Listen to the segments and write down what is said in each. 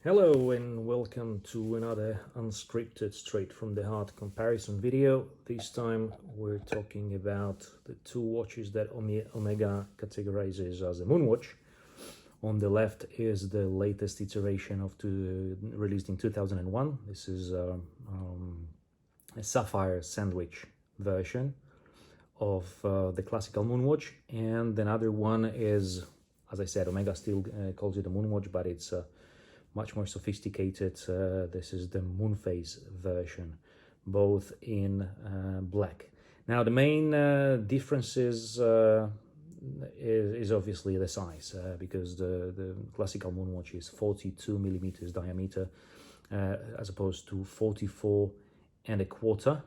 Hello and welcome to another unscripted straight from the heart comparison video. This time we're talking about the two watches that Omega categorizes as a Moonwatch. On the left is the latest iteration released in 2001. This is a sapphire sandwich version of the classical Moonwatch, and another one is, as I said, Omega still calls it a Moonwatch, but it's much more sophisticated. This is the Moonphase version, both in black. Now the main difference is obviously the size, because the classical Moonwatch is 42 millimeters diameter, as opposed to 44 and a quarter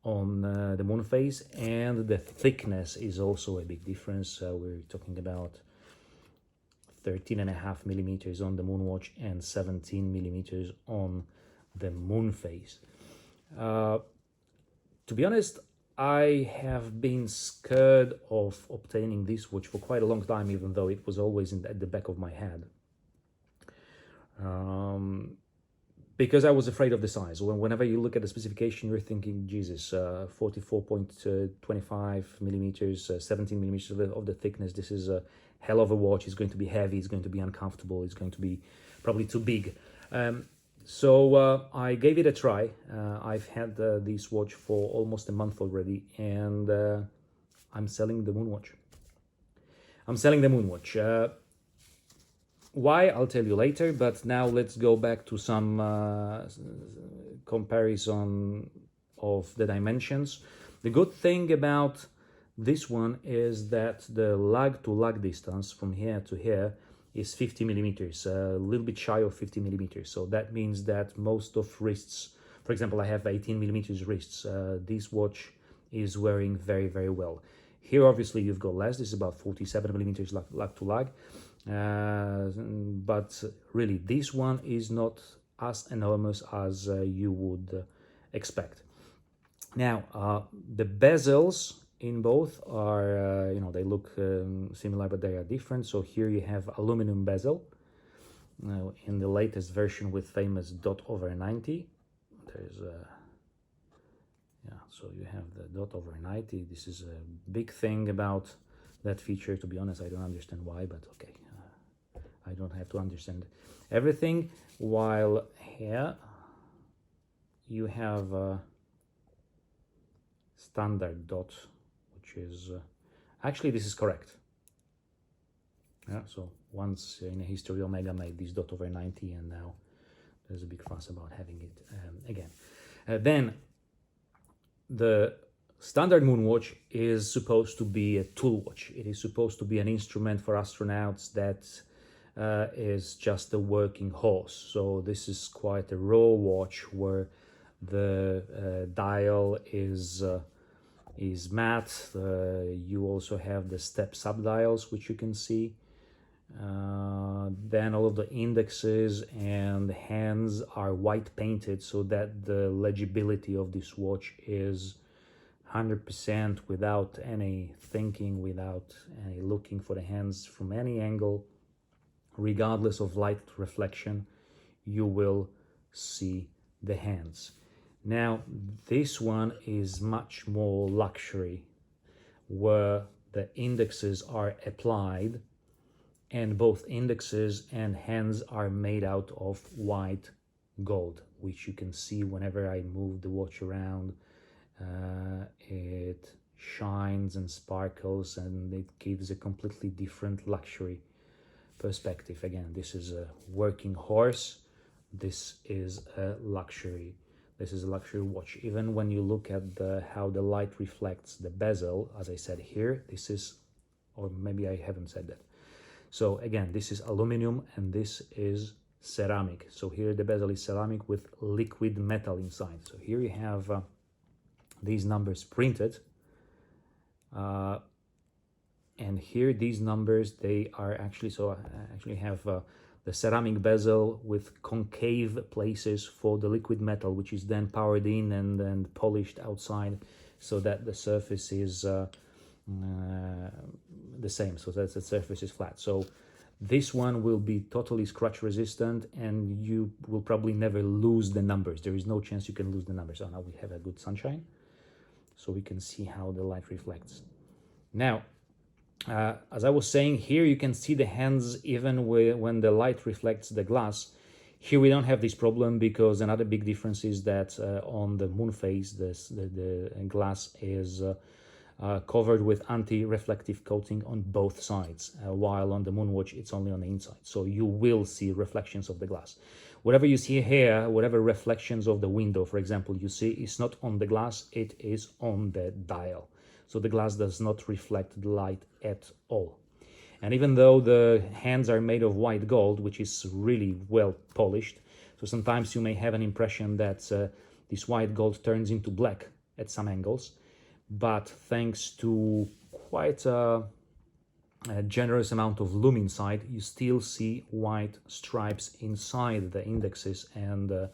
on the Moonphase, and the thickness is also a big difference. We're talking about 13.5 millimeters on the Moonwatch and 17 millimeters on the Moonphase. To be honest, I have been scared of obtaining this watch for quite a long time, even though it was always at the back of my head. Because I was afraid of the size. Whenever you look at the specification, you're thinking, Jesus, 44.25 millimeters, 17 millimeters of the thickness. This is a hell of a watch. It's going to be heavy, it's going to be uncomfortable, it's going to be probably too big. So I gave it a try. I've had this watch for almost a month already, and I'm selling the Moonwatch. Why? I'll tell you later, but now let's go back to some comparison of the dimensions. The good thing about this one is that the lug to lug distance from here to here is 50 millimeters, a little bit shy of 50 millimeters. So that means that most of wrists, for example, I have 18 millimeters wrists. This watch is wearing very, very well. Here, obviously, you've got less. This is about 47 millimeters lug to lug. But really, this one is not as enormous as you would expect. Now, the bezels in both are, they look similar, but they are different. So here you have aluminum bezel. Now, in the latest version with famous dot over 90, there's so you have the dot over 90. This is a big thing about that feature. To be honest, I don't understand why, but okay. I don't have to understand everything. While here you have a standard dot, which is actually, this is correct. So once in a history, Omega made this dot over 90, and now there's a big fuss about having it again. Then the standard Moonwatch is supposed to be a tool watch. It is supposed to be an instrument for astronauts that is just a working horse. So this is quite a raw watch where the dial is matte. You also have the step subdials, which you can see. Then all of the indexes and hands are white painted, so that the legibility of this watch is 100% without any thinking, without any looking for the hands from any angle. Regardless of light reflection, you will see the hands. Now, this one is much more luxury, where the indexes are applied, and both indexes and hands are made out of white gold, which you can see whenever I move the watch around. It shines and sparkles, and it gives a completely different luxury perspective. Again, this is a working horse. This is a luxury. This is a luxury watch. Even when you look at how the light reflects the bezel, as I said here, this is, or maybe I haven't said that. So again, this is aluminum and this is ceramic. So here the bezel is ceramic with liquid metal inside. So here you have these numbers printed. And here these numbers, they are actually, so I actually have the ceramic bezel with concave places for the liquid metal, which is then powered in and then polished outside, so that the surface is the same, so that the surface is flat. So This one will be totally scratch resistant, and you will probably never lose the numbers. There is no chance you can lose the numbers. So now we have a good sunshine, so we can see how the light reflects. Now, as I was saying, here you can see the hands even when the light reflects the glass. Here we don't have this problem, because another big difference is that on the Moonphase, the glass is covered with anti-reflective coating on both sides, while on the Moonwatch it's only on the inside. So you will see reflections of the glass. Whatever you see here, whatever reflections of the window, for example, you see, is not on the glass, it is on the dial. So the glass does not reflect the light at all. And even though the hands are made of white gold, which is really well polished, so sometimes you may have an impression that this white gold turns into black at some angles, but thanks to quite a generous amount of lume inside, you still see white stripes inside the indexes and the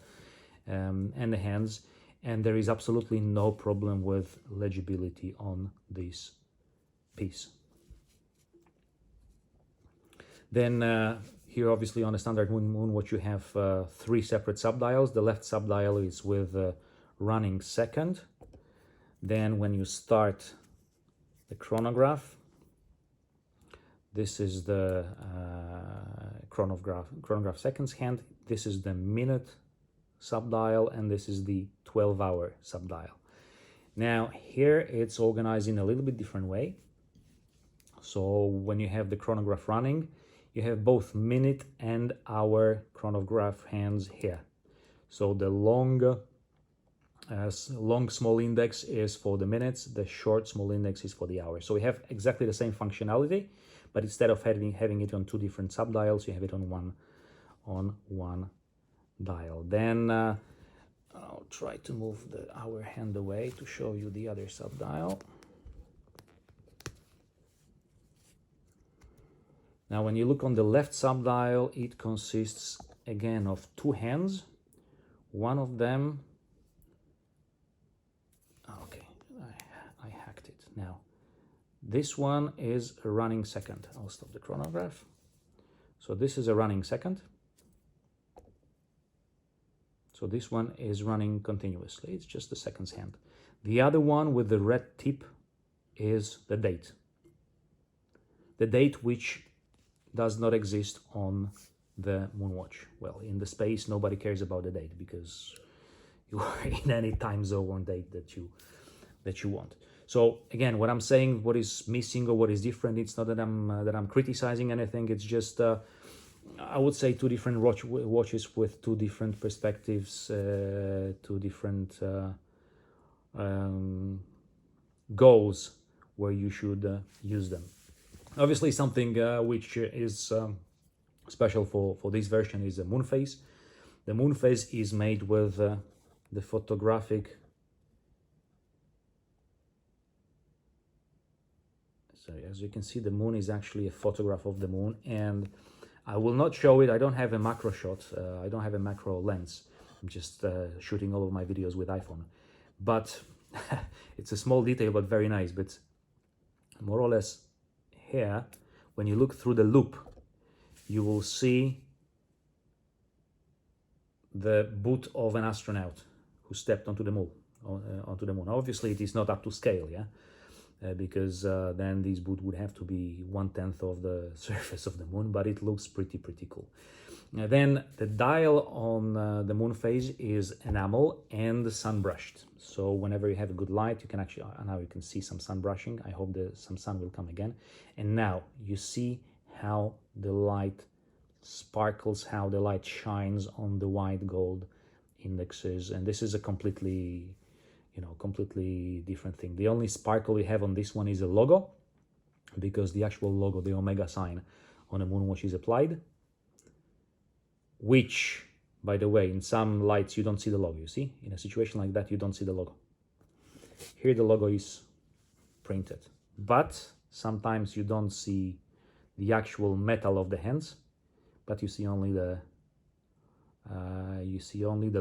hands, and there is absolutely no problem with legibility on this piece. Then here, obviously, on a standard Moonwatch, you have 3 separate subdials. The left subdial is with running second. Then when you start the chronograph, this is the chronograph seconds hand. This is the minute subdial, and this is the 12-hour subdial. Now here it's organized in a little bit different way. So when you have the chronograph running, you have both minute and hour chronograph hands here. So the long small index is for the minutes, the short small index is for the hours. So we have exactly the same functionality, but instead of having it on 2 different subdials, you have it on one dial. Then I'll try to move the hour hand away to show you the other subdial. Now, when you look on the left subdial, it consists again of 2 hands. One of them, okay, I hacked it. Now, this one is a running second. I'll stop the chronograph. So this is a running second. So this one is running continuously. It's just the seconds hand. The other one with the red tip is the date. The date which does not exist on the Moonwatch. Well, in the space, nobody cares about the date, because you are in any time zone or date that you want. So again, what I'm saying, what is missing or what is different, it's not that I'm criticizing anything. It's just I would say 2 different watches with 2 different perspectives, 2 different goals where you should use them. Obviously, something which is special for this version is the Moonphase. The Moonphase is made with the photographic. So as you can see, the moon is actually a photograph of the moon, and I will not show it. I don't have a macro shot. I don't have a macro lens. I'm just shooting all of my videos with iPhone. But it's a small detail, but very nice. But more or less here, when you look through the loop, you will see the boot of an astronaut who stepped onto the moon. Obviously, it is not up to scale, yeah, because then this boot would have to be 1/10 of the surface of the moon, but it looks pretty cool. Then the dial on the Moonphase is enamel and sun brushed. So whenever you have a good light, you can actually, now you can see some sun brushing. I hope some sun will come again. And now you see how the light sparkles, how the light shines on the white gold indexes. And this is a completely different thing. The only sparkle we have on this one is a logo, because the actual logo, the Omega sign on a Moonwatch is applied, which, by the way, in some lights you don't see the logo, you see? In a situation like that, you don't see the logo. Here the logo is printed, but sometimes you don't see the actual metal of the hands, but you see only the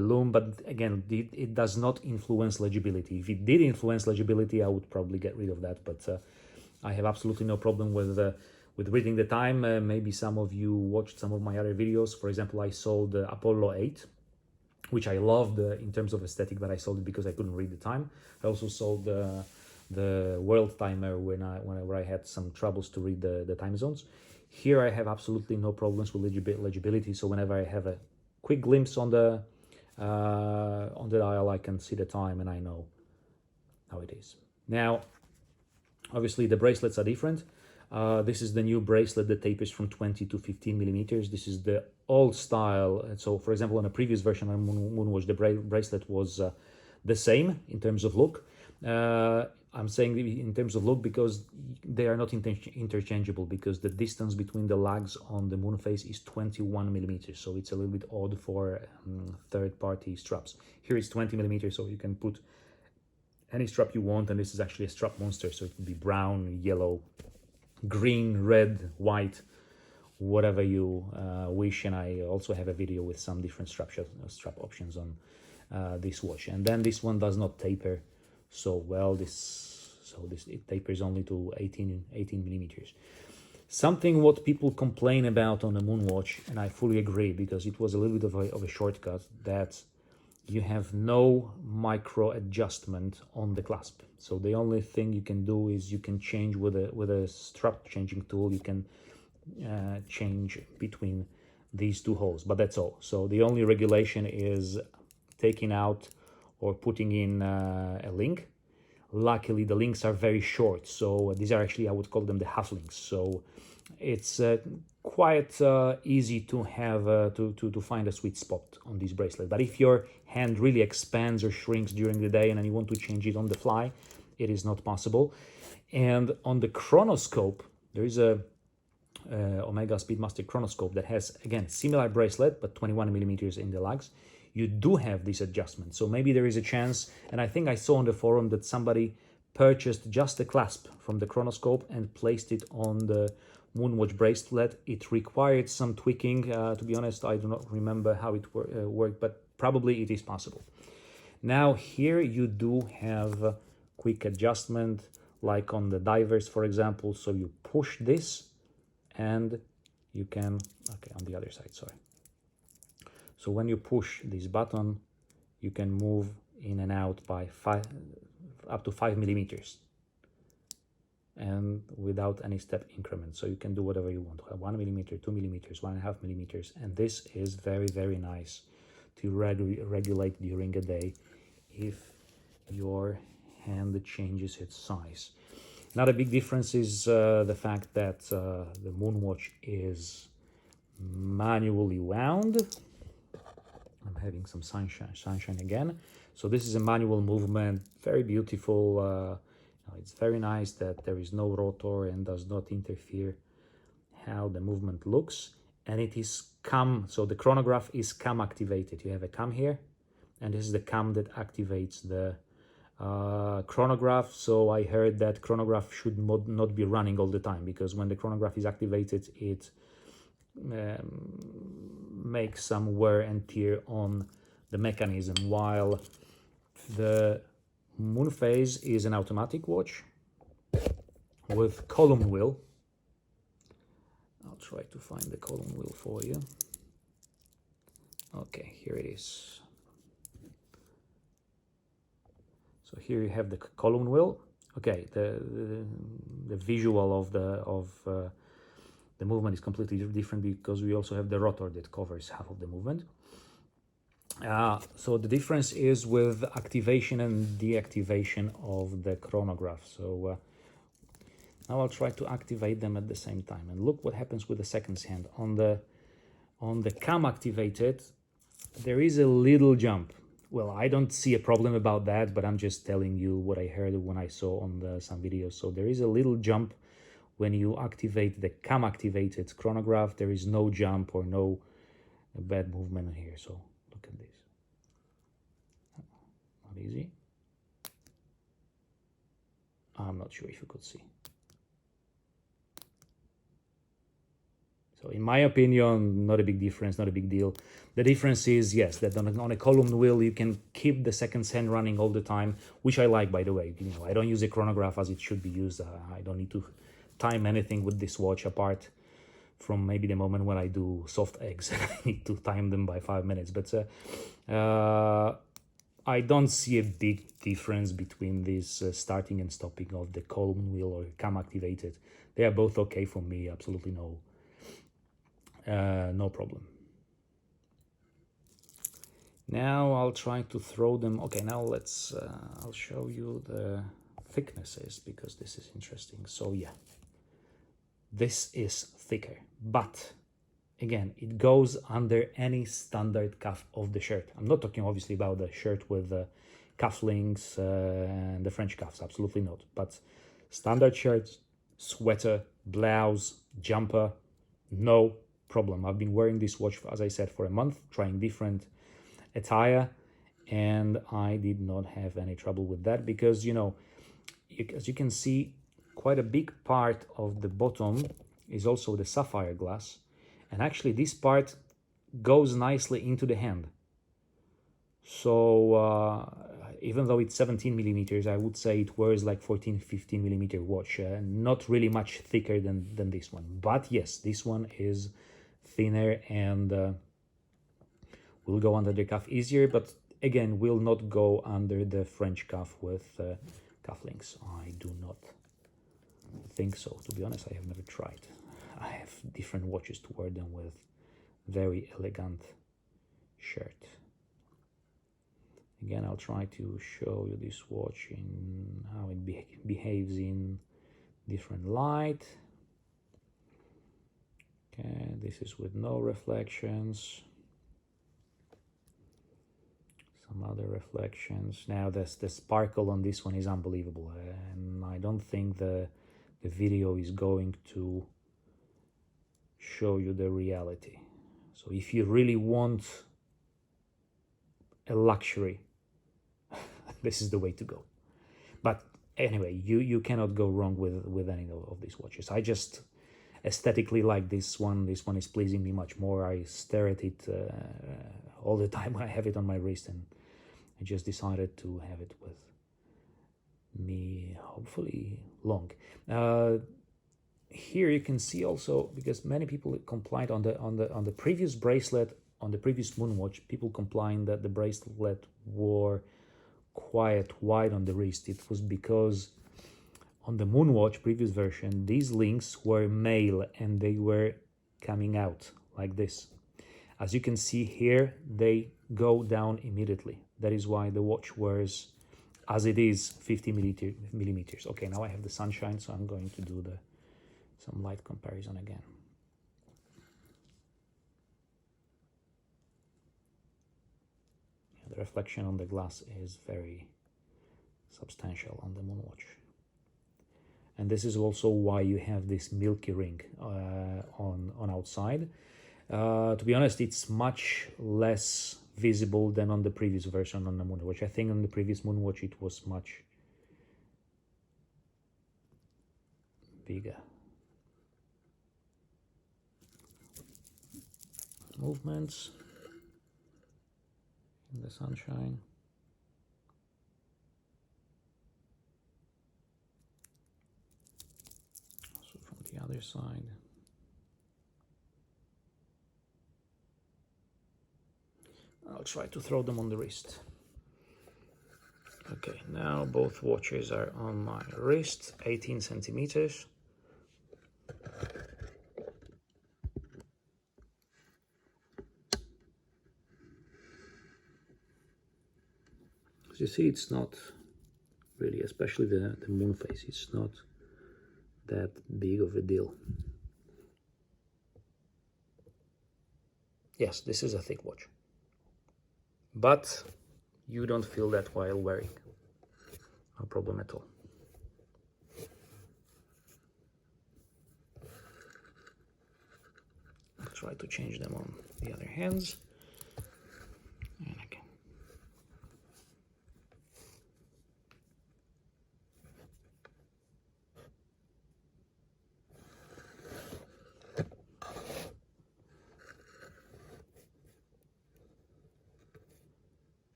lume. But again, it does not influence legibility. If it did influence legibility, I would probably get rid of that, but I have absolutely no problem with with reading the time. Maybe some of you watched some of my other videos. For example, I sold the Apollo 8, which I loved in terms of aesthetic, but I sold it because I couldn't read the time. I also sold the world timer whenever I had some troubles to read the time zones. Here I have absolutely no problems with legibility, so whenever I have a quick glimpse on the dial, I can see the time and I know how it is. Now, obviously the bracelets are different. This is the new bracelet that tapers from 20 to 15 millimeters. This is the old style. So for example, on a previous version of Moonwatch, the bracelet was the same in terms of look. I'm saying in terms of look because they are not interchangeable, because the distance between the lugs on the Moonphase is 21 millimeters. So it's a little bit odd for third-party straps. Here it's 20 millimeters, so you can put any strap you want, and this is actually a strap monster, so it could be brown, yellow, green, red, white, whatever you wish. And I also have a video with some different strap options on this watch. And then this one does not taper so well. It tapers only to 18 millimeters. Something what people complain about on the Moonwatch, and I fully agree, because it was a little bit of a shortcut, that you have no micro adjustment on the clasp. So the only thing you can do is you can change with a strap changing tool. You can change between these two holes, but that's all. So the only regulation is taking out or putting in a link. Luckily, the links are very short, so these are actually, I would call them the half links. So it's quite easy to have to find a sweet spot on this bracelet. But if your hand really expands or shrinks during the day and you want to change it on the fly, it is not possible. And on the chronoscope, there is a Omega Speedmaster chronoscope that has, again, similar bracelet, but 21 millimeters in the lugs. You do have this adjustment, so maybe there is a chance. And I think I saw on the forum that somebody purchased just the clasp from the chronoscope and placed it on the Moonwatch bracelet. It required some tweaking. To be honest, I do not remember how it worked, but probably it is possible. Now here you do have a quick adjustment, like on the divers, for example. So you push this and you can, okay, on the other side, sorry. So when you push this button, you can move in and out by up to 5 millimeters, and without any step increment. So you can do whatever you want, 1 millimeter, 2 millimeters, 1.5 millimeters. And this is very, very nice to regulate during a day if your hand changes its size. Another big difference is the fact that the Moonwatch is manually wound. I'm having some sunshine again. So this is a manual movement, very beautiful. It's very nice that there is no rotor and does not interfere how the movement looks. And it is cam, so the chronograph is cam activated. You have a cam here, and this is the cam that activates the chronograph. So I heard that chronograph should not be running all the time, because when the chronograph is activated, it makes some wear and tear on the mechanism, while the Moonphase is an automatic watch with column wheel. I'll try to find the column wheel for you. Okay, here it is. So here you have the column wheel. Okay, the visual of the movement is completely different, because we also have the rotor that covers half of the movement. So the difference is with activation and deactivation of the chronograph. So now I'll try to activate them at the same time, and look what happens with the seconds hand. On the cam activated, there is a little jump. Well, I don't see a problem about that, but I'm just telling you what I heard when I saw on some videos. So there is a little jump when you activate the cam activated chronograph. There is no jump or no bad movement here. So look at this. Not easy. I'm not sure if you could see. So in my opinion, not a big difference, not a big deal. The difference is, yes, that on a column wheel, you can keep the seconds hand running all the time, which I like, by the way. You know, I don't use a chronograph as it should be used. I don't need to time anything with this watch apart from maybe the moment when I do soft eggs. I need to time them by 5 minutes, but I don't see a big difference between this starting and stopping of the column wheel or cam activated. They are both okay for me, absolutely no problem. Now I'll try to throw them. Okay, now let's I'll show you the thicknesses because this is interesting. So yeah, this is thicker, but again, it goes under any standard cuff of the shirt. I'm not talking obviously about the shirt with the cufflinks and the French cuffs, absolutely not. But standard shirt, sweater, blouse, jumper, no problem. I've been wearing this watch, as I said, for a month, trying different attire, and I did not have any trouble with that because, you know, as you can see, quite a big part of the bottom is also the sapphire glass. And actually this part goes nicely into the hand. So even though it's 17 millimeters, I would say it wears like 14-15 millimeter watch. Not really much thicker than this one. But yes, this one is thinner and will go under the cuff easier. But again, will not go under the French cuff with cufflinks. I do not think so. To be honest, I have never tried. I have different watches to wear them with. Very elegant shirt. Again, I'll try to show you this watch in how it behaves in different light. Okay, this is with no reflections. Some other reflections. Now the sparkle on this one is unbelievable, and I don't think the video is going to show you the reality. So if you really want a luxury, this is the way to go. But anyway, you cannot go wrong with any of these watches. I just aesthetically like this one. This one is pleasing me much more. I stare at it all the time when I have it on my wrist, and I just decided to have it with me, hopefully long. Here you can see also, because many people complained on the previous bracelet, on the previous Moonwatch, people complained that the bracelet wore quite wide on the wrist. It was because on the Moonwatch previous version, these links were male and they were coming out like this. As you can see here, they go down immediately. That is why the watch wears, as it is, 50 millimeters. Okay, now I have the sunshine, so I'm going to do some light comparison again. The reflection on the glass is very substantial on the Moonwatch. And this is also why you have this milky ring on outside. To be honest, it's much less visible than on the previous version on the Moonwatch. I think on the previous Moonwatch it was much bigger. Movements in the sunshine. Also from the other side. I'll try to throw them on the wrist. Okay, now both watches are on my wrist, 18 centimeters. As you see, it's not really, especially the Moonphase, it's not that big of a deal. Yes, this is a thick watch, but you don't feel that while wearing. No problem at all. I'll try to change them on the other hands. And again.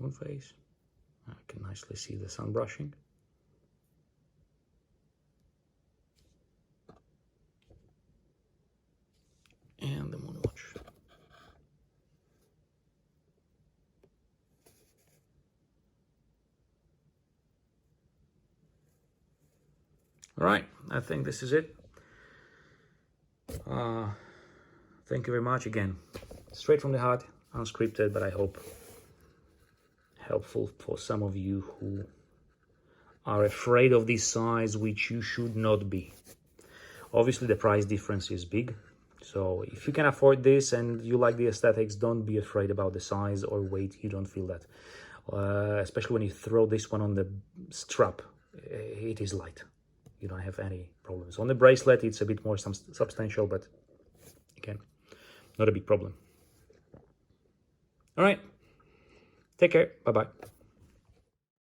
Moonphase. I can nicely see the sun brushing. And the Moonwatch. All right, I think this is it. Thank you very much again. Straight from the heart, unscripted, but I hope helpful for some of you who are afraid of this size, which you should not be. Obviously, the price difference is big. So if you can afford this and you like the aesthetics, don't be afraid about the size or weight. You don't feel that. Especially when you throw this one on the strap, it is light. You don't have any problems. On the bracelet, it's a bit more substantial, but again, not a big problem. All right. Take care. Bye-bye.